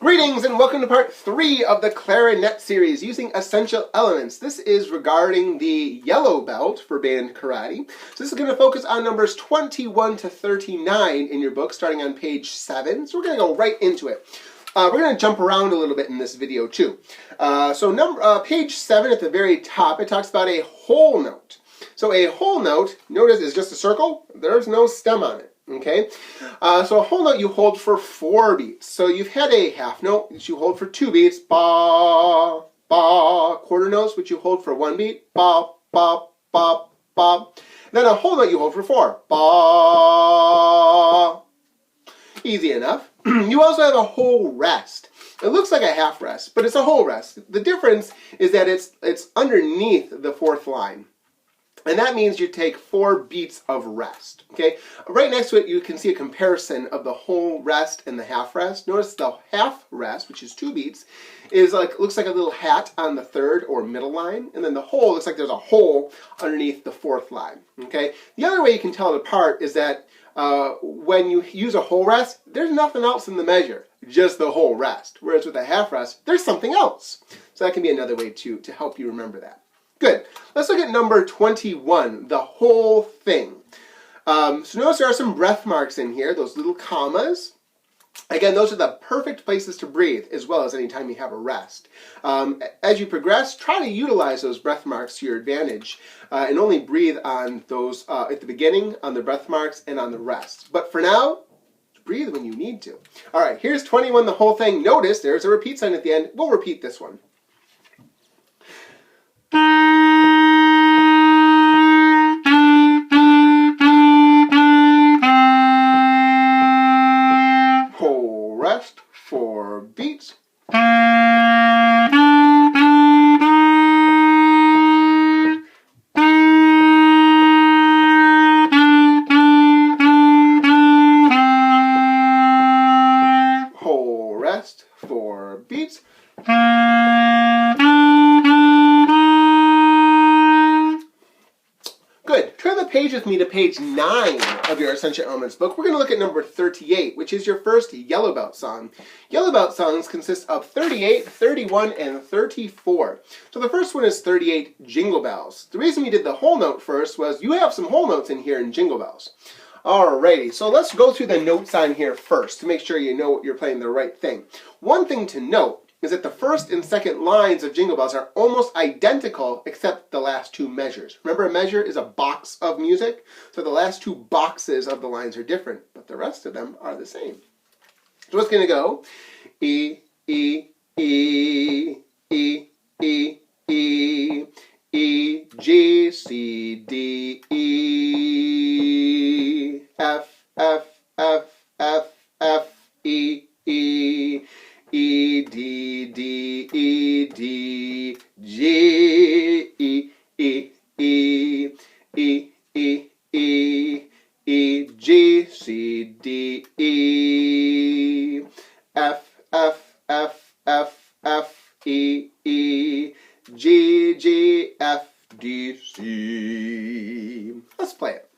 Greetings and welcome to part 3 of the Clarinet series using essential elements. This is regarding the yellow belt for band karate. So this is going to focus on numbers 21 to 39 in your book starting on page 7. So we're going to go right into it. We're going to jump around a little bit in this video too. Page 7 at the very top, it talks about a whole note. So a whole note, notice, is just a circle. There's no stem on it. Okay, so a whole note you hold for 4 beats. So you've had a half note which you hold for 2 beats, ba, ba. Quarter notes which you hold for 1 beat, ba, ba, ba, ba. Then a whole note you hold for 4, ba. Easy enough. You also have a whole rest. It looks like a half rest, but it's a whole rest. The difference is that it's underneath the 4th line. And that means you take 4 beats of rest, okay? Right next to it, you can see a comparison of the whole rest and the half rest. Notice the half rest, which is 2 beats, looks like a little hat on the 3rd or middle line. And then the whole looks like there's a hole underneath the 4th line, okay? The other way you can tell it apart is that when you use a whole rest, there's nothing else in the measure, just the whole rest. Whereas with a half rest, there's something else. So that can be another way to help you remember that. Good. Let's look at number 21, the whole thing. So notice there are some breath marks in here, those little commas. Again, those are the perfect places to breathe, as well as any time you have a rest. As you progress, try to utilize those breath marks to your advantage, and only breathe on those at the beginning, on the breath marks, and on the rest. But for now, breathe when you need to. All right, here's 21, the whole thing. Notice there's a repeat sign at the end. We'll repeat this one. Whole rest, 4 beats. Whole rest, 4 beats. Good. Turn the page with me to page 9 of your Essential Elements book. We're going to look at number 38, which is your first yellow belt song. Yellow belt songs consist of 38, 31, and 34. So the first one is 38, Jingle Bells. The reason we did the whole note first was you have some whole notes in here in Jingle Bells. Alrighty, so let's go through the notes on here first to make sure you know you're playing the right thing. One thing to note is that the first and second lines of Jingle Bells are almost identical except the last 2 measures. Remember, a measure is a box of music, so the last 2 boxes of the lines are different, but the rest of them are the same. So it's going to go E, E, E, E, E, E, E, G, C, D, E, F, F, F, F, F, E, E, E, D, D, E, D, G, E, E, E, E, E, E, E, G, C, D, E, F, F, F, F, F, E, E, G, G, F, D, C. Let's play it.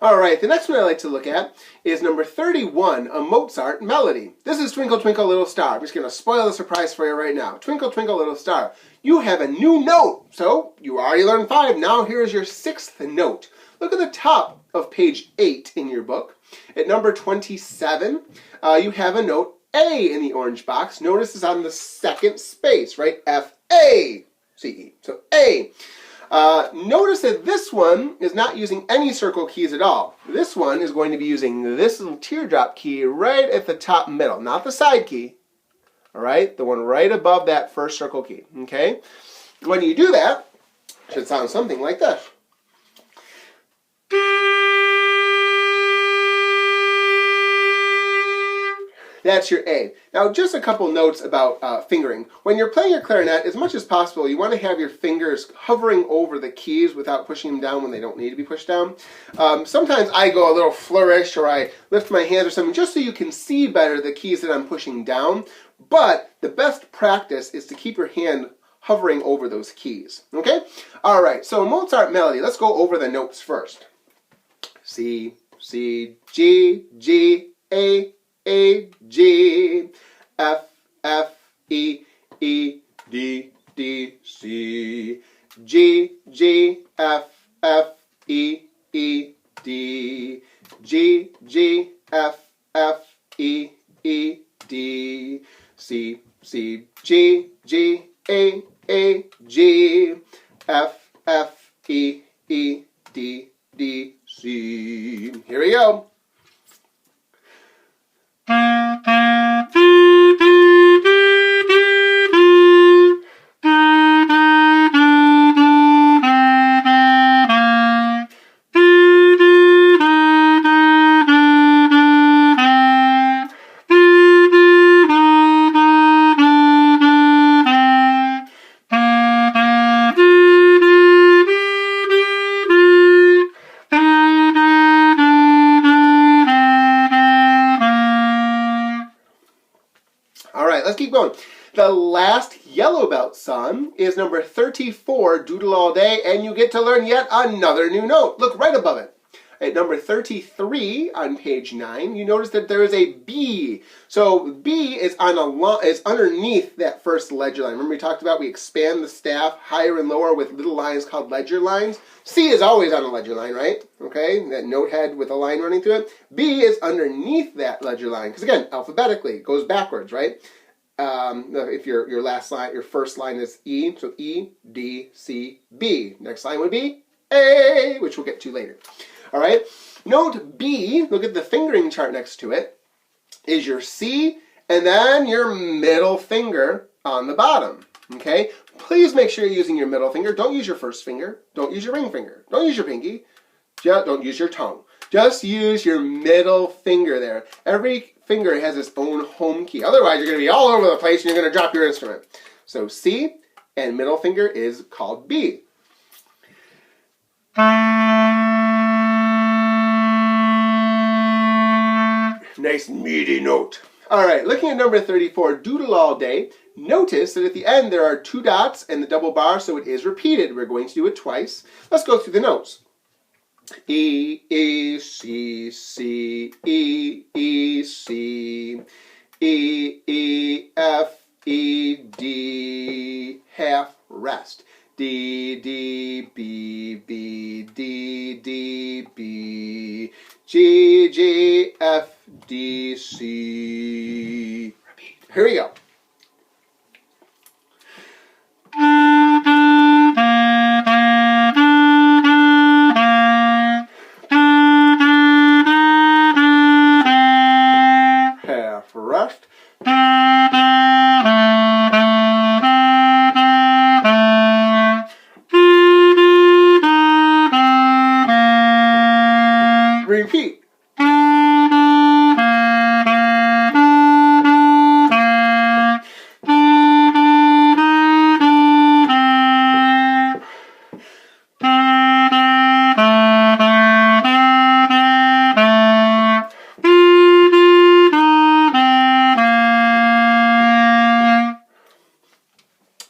Alright, the next one I like to look at is number 31, a Mozart melody. This is Twinkle, Twinkle, Little Star. I'm just going to spoil the surprise for you right now. Twinkle, Twinkle, Little Star. You have a new note. So, you already learned 5. Now here's your 6th note. Look at the top of page 8 in your book. At number 27, you have a note A in the orange box. Notice it's on the 2nd space, right? F-A-C-E. So, A. Notice that this one is not using any circle keys at all. This one is going to be using this little teardrop key right at the top middle, not the side key. All right, the one right above that first circle key. Okay, When you do that, it should sound something like this. That's your A. Now, just a couple notes about fingering. When you're playing your clarinet, as much as possible, you want to have your fingers hovering over the keys without pushing them down when they don't need to be pushed down. Sometimes I go a little flourish, or I lift my hands or something, just so you can see better the keys that I'm pushing down. But the best practice is to keep your hand hovering over those keys. Okay? All right, so Mozart melody. Let's go over the notes first. C, C, G, G, A, G, F, E, D, C, G, F, E, D, G, F, E, D, C, G, A, G, F, E, D, C. Here we go. Let's keep going. The last yellow belt song is number 34, Doodle All Day, and you get to learn yet another new note. Look right above it. At number 33 on page 9, you notice that there is a B. So B is is underneath that first ledger line. Remember we talked about we expand the staff higher and lower with little lines called ledger lines? C is always on a ledger line, right? Okay, that note head with a line running through it. B is underneath that ledger line, because again, alphabetically, it goes backwards, right? If your first line is E, so E, D, C, B. Next line would be A, which we'll get to later. All right. Note B, look at the fingering chart next to it, is your C, and then your middle finger on the bottom. Okay. Please make sure you're using your middle finger. Don't use your first finger. Don't use your ring finger. Don't use your pinky. Don't use your tongue. Just use your middle finger there. Every finger has its own home key. Otherwise, you're going to be all over the place and you're going to drop your instrument. So C and middle finger is called B. Nice meaty note. All right, looking at number 34, Doodle All Day. Notice that at the end there are 2 dots and the double bar, so it is repeated. We're going to do it twice. Let's go through the notes. E, E, C, C, E, E, C, E, E, F, E, D, half rest. D, D, B, B, D, D, B, G, G, F, D, C. Repeat. Here we go. Half rest. Repeat.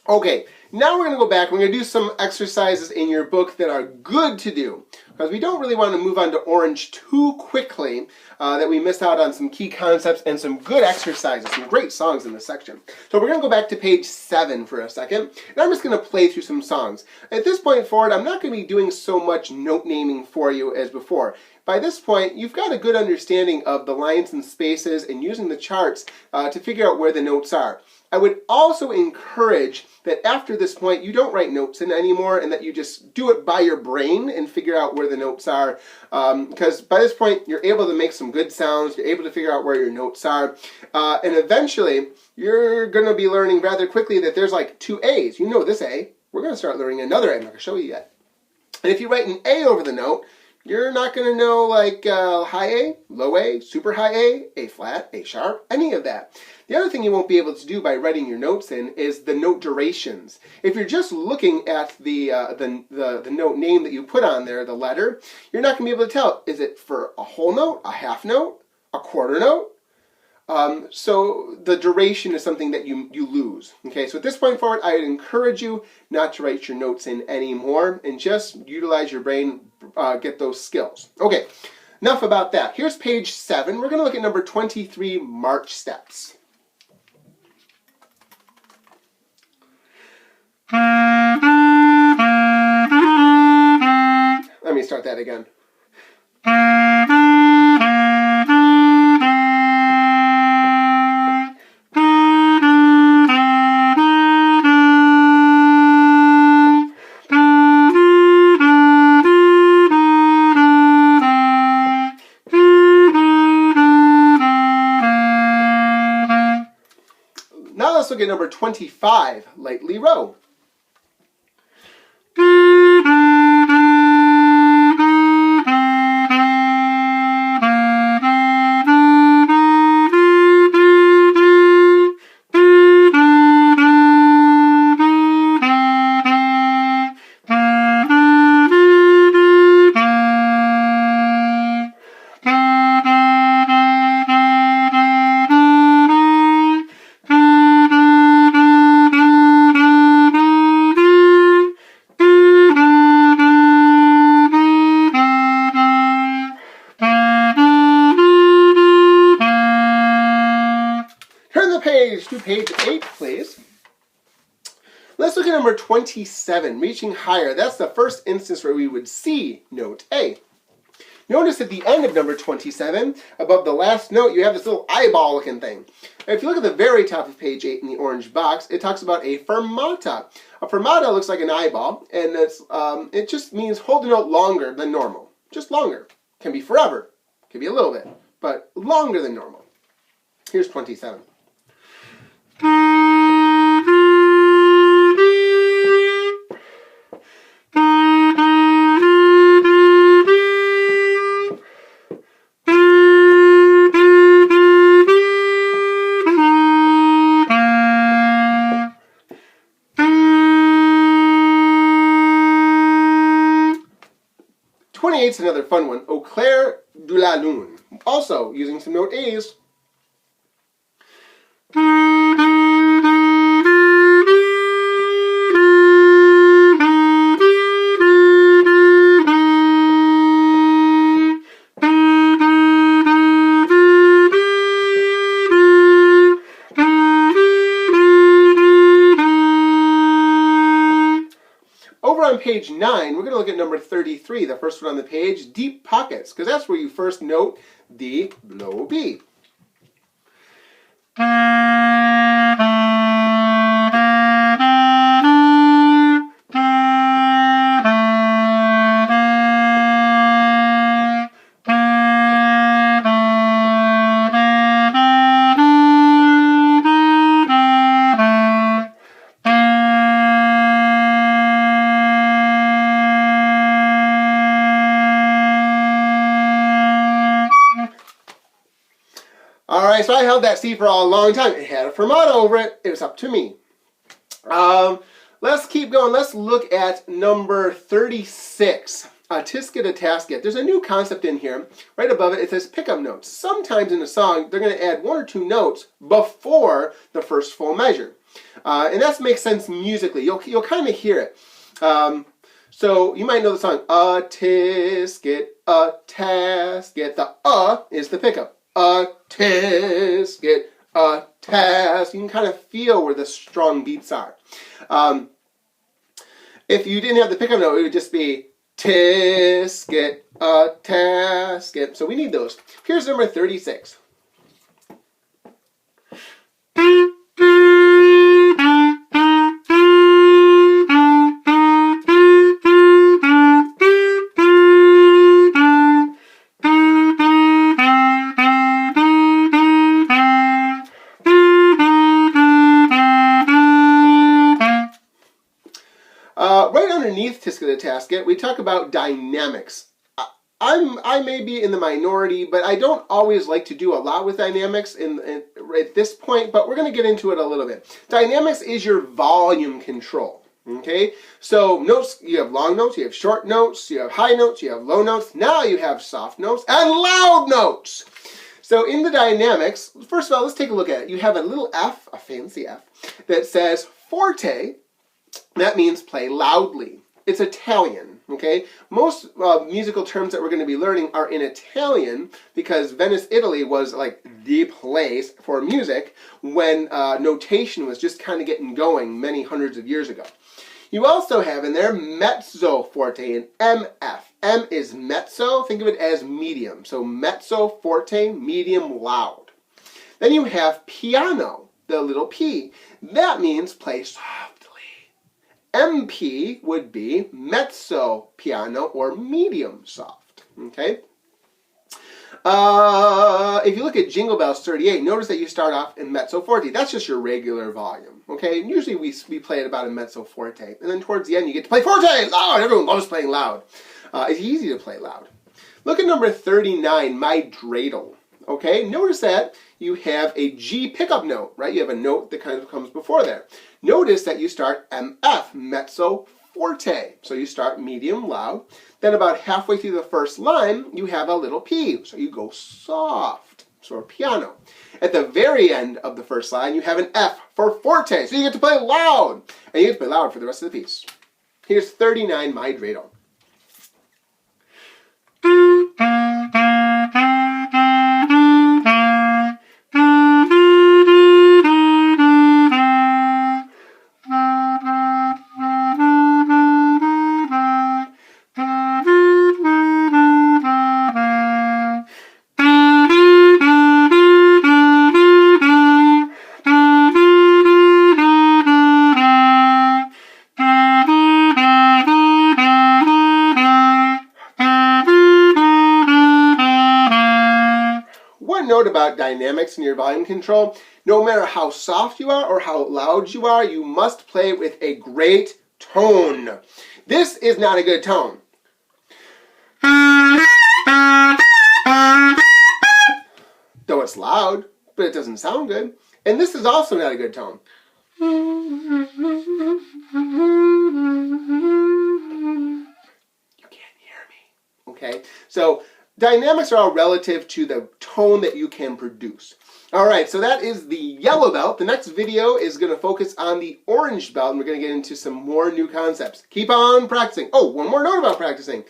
Okay, now we're going to go back. We're going to do some exercises in your book that are good to do, because we don't really want to move on to orange too quickly, that we miss out on some key concepts and some good exercises, some great songs in this section. So we're going to go back to page 7 for a second, and I'm just going to play through some songs. At this point forward, I'm not going to be doing so much note naming for you as before. By this point, you've got a good understanding of the lines and spaces and using the charts to figure out where the notes are. I would also encourage that after this point, you don't write notes in anymore and that you just do it by your brain and figure out where the notes are. Because by this point, you're able to make some good sounds, you're able to figure out where your notes are. And eventually, you're going to be learning rather quickly that there's like 2 A's. You know this A, we're going to start learning another A. I'm not going to show you yet. And if you write an A over the note, you're not going to know like high A, low A, super high A flat, A sharp, any of that. The other thing you won't be able to do by writing your notes in is the note durations. If you're just looking at the note name that you put on there, the letter, you're not going to be able to tell, is it for a whole note, a half note, a quarter note? So the duration is something that you lose. Okay, so at this point forward, I would encourage you not to write your notes in anymore and just utilize your brain, get those skills. Okay, enough about that. Here's page 7. We're going to look at number 23, march steps. Let me start that again. Now let's look at number 25, lightly row. To page 8, please. Let's look at number 27, reaching higher. That's the first instance where we would see note A. Notice at the end of number 27, above the last note, you have this little eyeball looking thing. And if you look at the very top of page 8 in the orange box, it talks about a fermata. A fermata looks like an eyeball, and it just means hold the note longer than normal. Just longer. Can be forever. Can be a little bit, but longer than normal. Here's 27. 28's another fun one. Au clair de la lune. Also using some note A's. Over on page 9, we're going to look at number 33, the first one on the page, deep pockets, because that's where you first note the low B. Alright, so I held that C for a long time. It had a fermata over it. It was up to me. Let's keep going. Let's look at number 36. Tisket a tasket. There's a new concept in here. Right above it, it says pickup notes. Sometimes in a song, they're going to add one or two notes before the first full measure. And that makes sense musically. You'll kind of hear it. So you might know the song, a tisket, a tasket. The is the pickup. A tisket, a task. You can kind of feel where the strong beats are. If you didn't have the pickup note, it would just be tisket, a tasket. So we need those. Here's number 36. underneath Tisca-the-Tasket, we talk about dynamics. I may be in the minority, but I don't always like to do a lot with dynamics at this point, but we're going to get into it a little bit. Dynamics is your volume control, okay? So notes, you have long notes, you have short notes, you have high notes, you have low notes. Now you have soft notes and loud notes. So in the dynamics, first of all, let's take a look at it. You have a little F, a fancy F, that says forte. That means play loudly. It's Italian, okay? Most musical terms that we're going to be learning are in Italian because Venice, Italy was like the place for music when notation was just kind of getting going many hundreds of years ago. You also have in there mezzo forte and MF. M is mezzo, think of it as medium. So mezzo forte, medium loud. Then you have piano, the little P. That means play softly. MP would be mezzo piano or medium soft, okay? If you look at Jingle Bells 38, notice that you start off in mezzo forte. That's just your regular volume, okay? And usually we play it about a mezzo forte. And then towards the end you get to play forte, loud. Everyone loves playing loud. It's easy to play loud. Look at number 39, my dreidel. Okay, notice that you have a G pickup note, right? You have a note that kind of comes before there. Notice that you start MF, mezzo forte. So you start medium loud. Then about halfway through the first line, you have a little P. So you go soft, so piano. At the very end of the first line, you have an F for forte. So you get to play loud. And you get to play loud for the rest of the piece. Here's 39, my dreidel. One note about dynamics in your volume control, no matter how soft you are or how loud you are, you must play with a great tone. This is not a good tone. Though it's loud, but it doesn't sound good. And this is also not a good tone. You can't hear me. Okay? So dynamics are all relative to the tone that you can produce. All right, so that is the yellow belt. The next video is going to focus on the orange belt, and we're going to get into some more new concepts. Keep on practicing. Oh, one more note about practicing.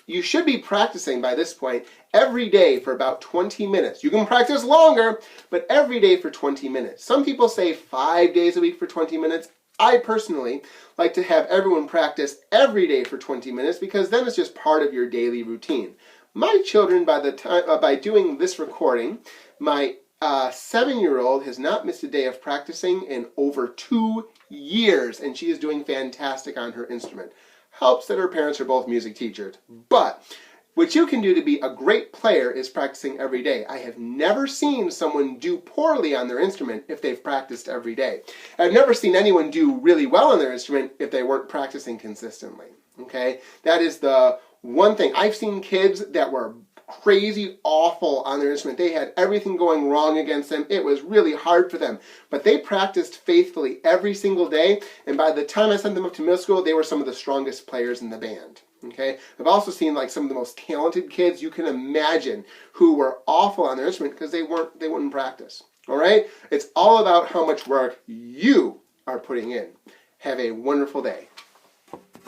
You should be practicing by this point every day for about 20 minutes. You can practice longer, but every day for 20 minutes. Some people say 5 days a week for 20 minutes. I personally like to have everyone practice every day for 20 minutes because then it's just part of your daily routine. My children, by doing this recording, my 7-year-old has not missed a day of practicing in over 2 years, and she is doing fantastic on her instrument. Helps that her parents are both music teachers. But what you can do to be a great player is practicing every day. I have never seen someone do poorly on their instrument if they've practiced every day. I've never seen anyone do really well on their instrument if they weren't practicing consistently. Okay? That is the one thing. I've seen kids that were crazy awful on their instrument. They had everything going wrong against them. It was really hard for them. But they practiced faithfully every single day, and by the time I sent them up to middle school, they were some of the strongest players in the band. Okay? I've also seen like some of the most talented kids you can imagine who were awful on their instrument because they wouldn't practice. All right? It's all about how much work you are putting in. Have a wonderful day.